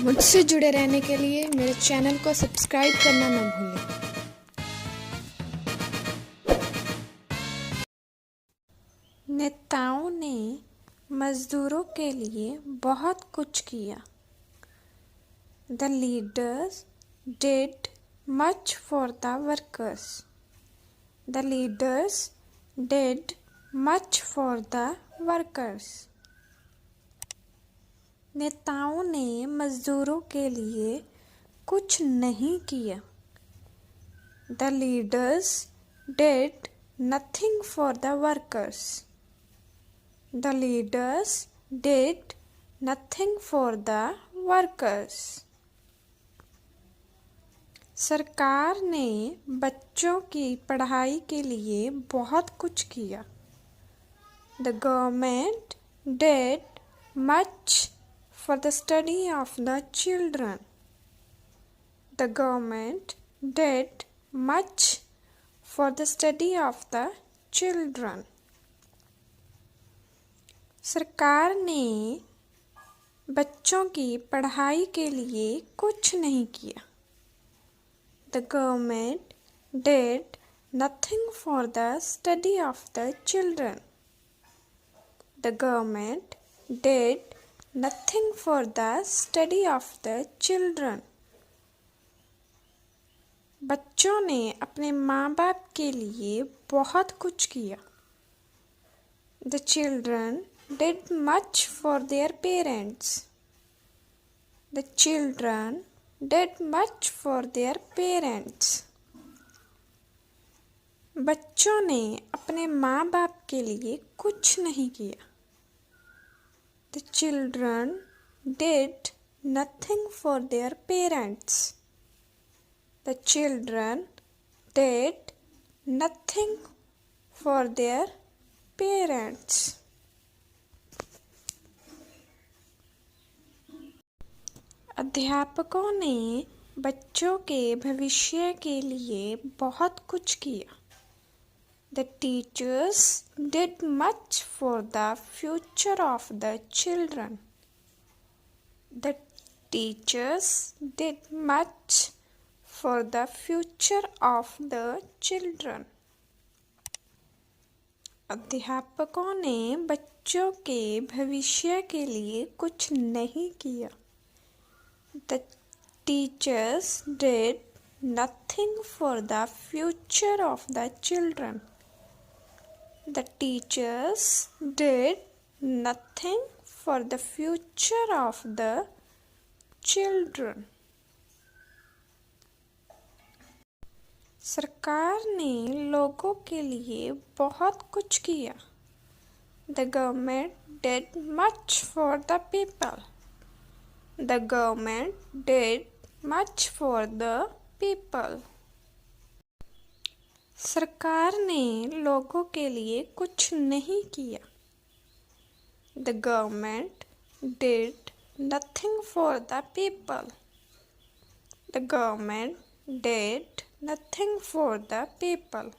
मुझसे जुड़े रहने के लिए मेरे चैनल को सब्सक्राइब करना न भूलें। नेताओं ने मजदूरों के लिए बहुत कुछ किया। The leaders did much for the workers. The leaders did much for the workers. नेताओं ने मजदूरों के लिए कुछ नहीं किया। The leaders did nothing for the workers. The leaders did nothing for the workers. सरकार ने बच्चों की पढ़ाई के लिए बहुत कुछ किया। The government did much for the study of the children. The government did much for the study of the children. सरकार ने बच्चों की पढ़ाई के लिए कुछ नहीं किया। The government did nothing for the study of the children. The government did nothing for the study of the children. बच्चों ने अपने माँ बाप के लिए बहुत कुछ किया। The children did much for their parents. The children did much for their parents. बच्चों ने अपने माँ बाप के लिए कुछ नहीं किया। The children did nothing for their parents. The children did nothing for their parents. अध्यापकों ने बच्चों के भविष्य के लिए बहुत कुछ किया। The teachers did much for the future of the children. The teachers did much for the future of the children. अध्यापकों ने बच्चों के भविष्य के लिए कुछ नहीं किया। The teachers did nothing for the future of the children. The teachers did nothing for the future of the children. सरकार ने लोगों के लिए बहुत कुछ किया। The government did much for the people. The government did much for the people. सरकार ने लोगों के लिए कुछ नहीं किया। The government did nothing for the people. The government did nothing for the people.